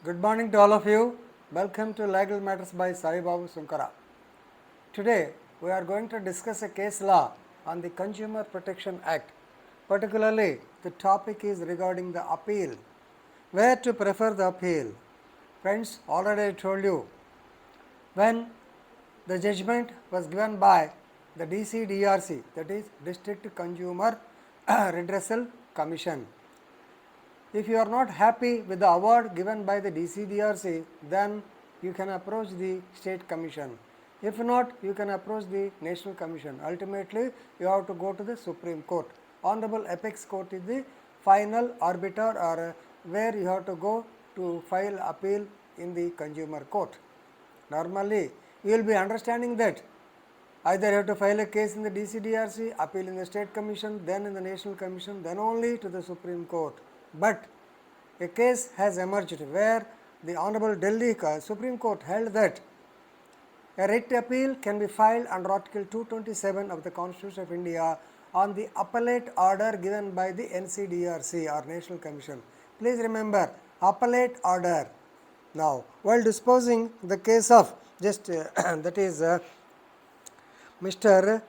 Good morning to all of you. Welcome to Legal Matters by Sai Babu Sunkara. Today we are going to discuss a case law on the Consumer Protection Act. Particularly, the topic is regarding the appeal. Where to prefer the appeal? Friends, already I told you, when the judgment was given by the DCDRC, that is District Consumer Redressal Commission. If you are not happy with the award given by the DCDRC, then you can approach the state commission. If not, you can approach the national commission. Ultimately, you have to go to the Supreme Court. Honorable Apex Court is the final arbiter, or where you have to go to file appeal in the consumer court. Normally, you will be understanding that either you have to file a case in the DCDRC, appeal in the state commission, then in the national commission, then only to the Supreme Court. But a case has emerged where the Honorable Delhi Supreme Court held that a writ appeal can be filed under Article 227 of the Constitution of India on the appellate order given by the Ncdrc or National Commission. Please remember, appellate order. Now, while disposing the case of just that is Mr.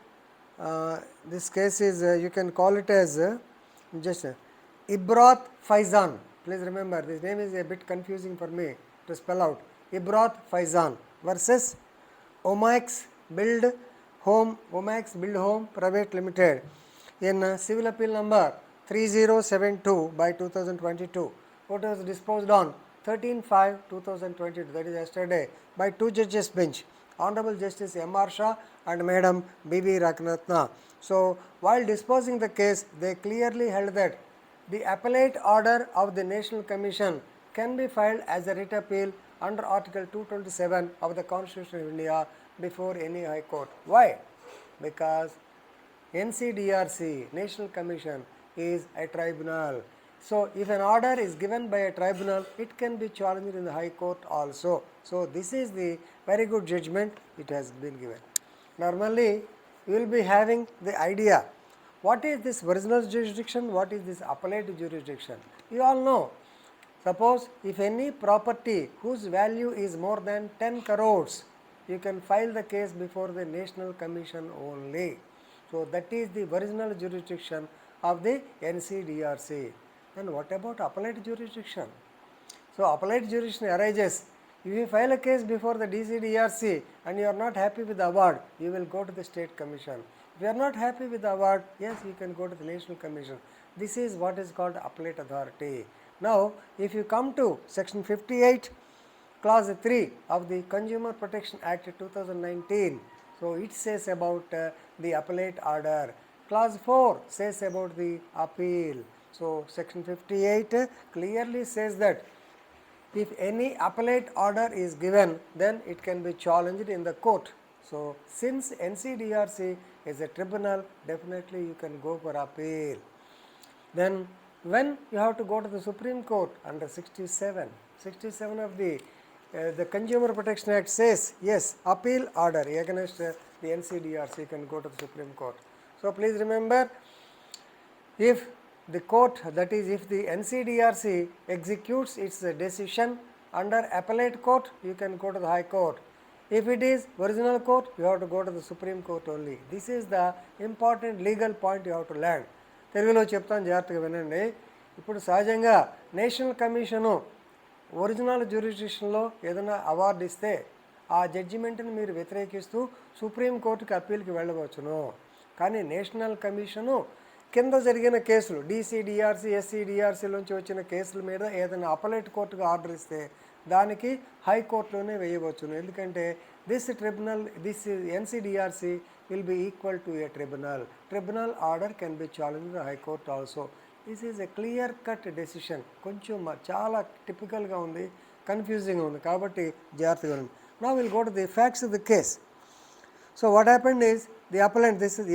This case is you can call it as just fsizan. Please remember, this name is a bit confusing for me to spell out. fsizan versus Omax buidhome Private Limited in civil appeal number 3072 by 2022. What was disposed on 13/5/2022, that is yesterday, by two judges bench, Honorable Justice M.R. Shah and Madam B.B. Ragnatna. So, while disposing the case, they clearly held that the appellate order of the National Commission can be filed as a writ appeal under Article 227 of the Constitution of India before any High Court. Why? Because Ncdrc, National Commission, is a tribunal. So, if an order is given by a tribunal, it can be challenged in the High Court also. So, this is the very good judgment it has been given. Normally, you will be having the idea, what is this original jurisdiction, what is this appellate jurisdiction? You all know, suppose if any property whose value is more than 10 crores, you can file the case before the National Commission only. So, that is the original jurisdiction of the Ncdrc. And what about appellate jurisdiction? So, appellate jurisdiction arises if you file a case before the DCDRC and you are not happy with the award, you will go to the state commission. If you are not happy with the award, yes, you can go to the national commission. This is what is called appellate authority. Now, if you come to section 58, clause 3 of the Consumer Protection Act 2019, so it says about the appellate order. Clause 4 says about the appeal. So, section 58 clearly says that if any appellate order is given, then it can be challenged in the court. So, since Ncdrc is a tribunal, definitely you can go for appeal. Then when you have to go to the Supreme Court under 67 of the Consumer Protection Act says, yes, appeal order against the Ncdrc can go to the Supreme Court. So, please remember, if the court, that is if the Ncdrc executes its decision under appellate court, you can go to the High Court. If it is original court, you have to go to the Supreme Court only. This is the important legal point you have to learn. తెలుగులో చెప్తాను, జాగ్రత్తగా వినండి. ఇప్పుడు సహజంగా national commission original జ్యూరిస్డిక్షన్లో ఏదైనా award ఇస్తే ఆ జడ్జిమెంట్ని మీరు వ్యతిరేకిస్తూ సుప్రీం కోర్టుకి అప్పీల్కి వెళ్ళవచ్చును. కానీ నేషనల్ కమిషను కింద జరిగిన కేసులు DCDRC, SCDRCలోంచి వచ్చిన కేసుల మీద ఏదైనా అప్పలేట్ కోర్టుగా ఆర్డర్ ఇస్తే దానికి హైకోర్టులోనే వేయవచ్చును. ఎందుకంటే this Ncdrc will be equal to a tribunal. Tribunal order can be challenged in the High Court also. This is a clear cut decision. కొంచెం చాలా టిపికల్గా ఉంది, కన్ఫ్యూజింగ్గా ఉంది, కాబట్టి జాగ్రత్తగా ఉంది. Now we will go to the facts of the case. So, what happened is, the appellant, this is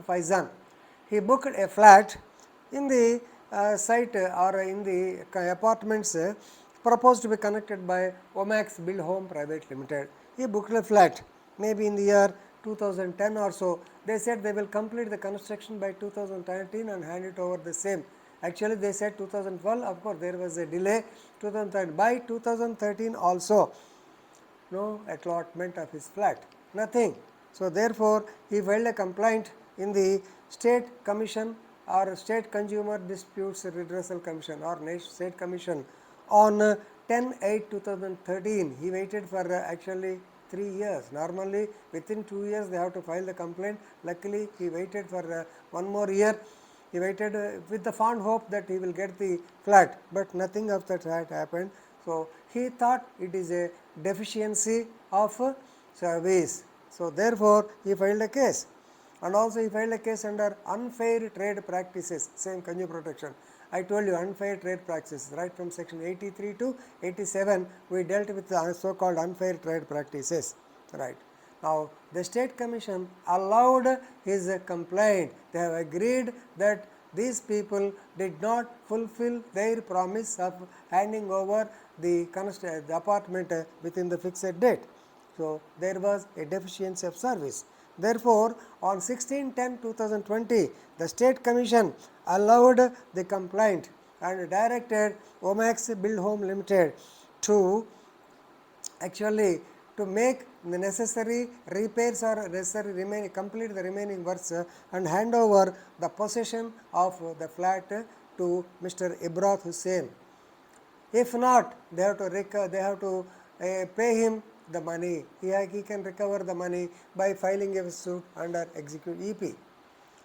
fsizan. He booked a flat in the site or in the apartments proposed to be connected by Omax buidhome Private Limited. He booked a flat maybe in the year 2010 or so. They said they will complete the construction by 2013 and hand it over the same Actually they said 2012, of course there was a delay 2013. By 2013 also no allotment of his flat, nothing. So therefore he filed a complaint in the State Commission or State Consumer Disputes Redressal Commission or State Commission on 10/8/2013. He waited for actually 3 years. Normally within 2 years they have to file the complaint. Luckily he waited for 1 more year. He waited with the fond hope that he will get the flat, but nothing of that had happened. So he thought it is a deficiency of service. So therefore he filed a case, and also he filed a case under unfair trade practices, same consumer protection. I told you unfair trade practices, right from section 83 to 87 we dealt with the so called unfair trade practices, right. Now the State Commission allowed his complaint. They have agreed that these people did not fulfill their promise of handing over the apartment within the fixed date. So there was a deficiency of service. Therefore, on 16/10/2020, the State Commission allowed the complaint and directed Omax Buildhome Limited to actually to make the necessary repairs or necessary complete the remaining works and hand over the possession of the flat to Mr. Ibrahim Hussain. If not, they have to pay him the money. He can recover the money by filing a suit under execute EP,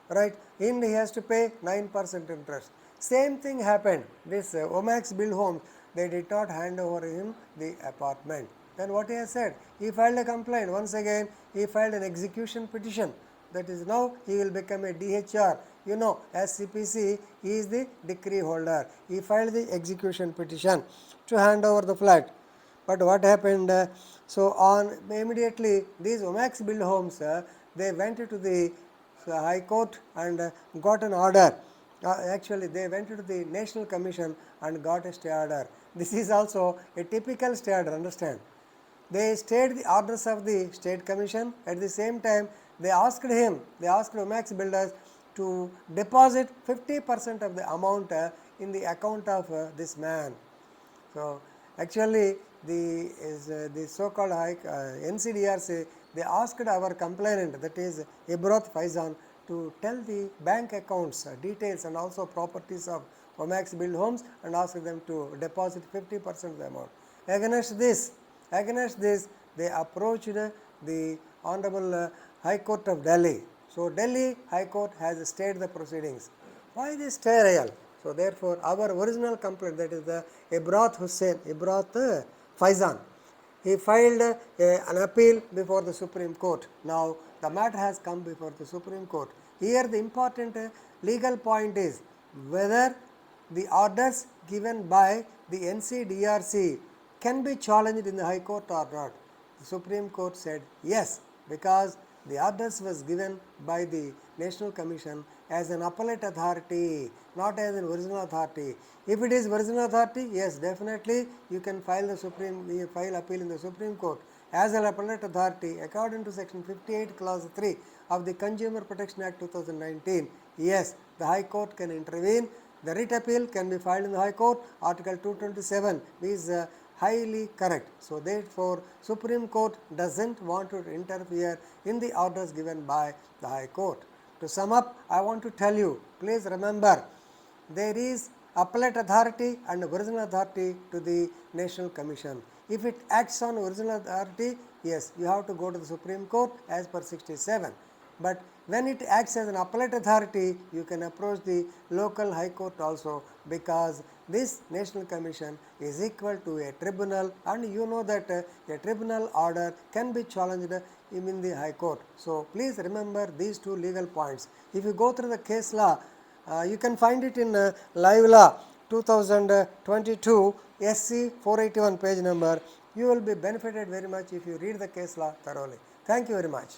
right. And he has to pay 9% interest. Same thing happened. This Omax Buildhome, they did not hand over him the apartment. Then what he has said? He filed a complaint. Once again, he filed an execution petition. That is, now he will become a DHR. You know, as CPC, he is the decree holder. He filed the execution petition to hand over the flat. But what happened? So on immediately these Omax Buildhomes, they went to the High Court and got an order. Actually, they went to the National Commission and got a stay order. This is also a typical stay order. Understand? They stayed the orders of the State Commission. At the same time, they asked Omax Builders to deposit 50% of the amount in the account of this man. So actually, the so-called Ncdrc, they asked our complainant, that is Ibrahim fsizan, to tell the bank accounts details and also properties of Omax Buildhomes and asked them to deposit 50% of the amount. Against this, they approached the Honorable High Court of Delhi. So Delhi High Court has stayed the proceedings. Why this stay? So therefore, our original complaint, that is the Ibrahim fsizan, he filed an appeal before the Supreme Court. Now the matter has come before the Supreme Court. Here the important legal point is whether the orders given by the Ncdrc can be challenged in the High Court or not. The Supreme Court said yes, because the orders was given by the National Commission as an appellate authority, not as an original authority. If it is original authority, yes, definitely you can file appeal in the Supreme Court. As an appellate authority, according to section 58 clause 3 of the Consumer Protection Act 2019, yes, the High Court can intervene. The writ appeal can be filed in the High Court. Article 227 is highly correct. So therefore, Supreme Court doesn't want to interfere in the orders given by the High Court. To sum up, I want to tell you, please remember, there is appellate authority and original authority to the National Commission. If it acts on original authority, yes, you have to go to the Supreme Court as per 67. But when it acts as an appellate authority, you can approach the local High Court also, because this National Commission is equal to a tribunal, and you know that a tribunal order can be challenged in the High Court. So please remember these two legal points. If you go through the case law, you can find it in Live Law 2022 SC 481 page number. You will be benefited very much if you read the case law thoroughly. Thank you very much.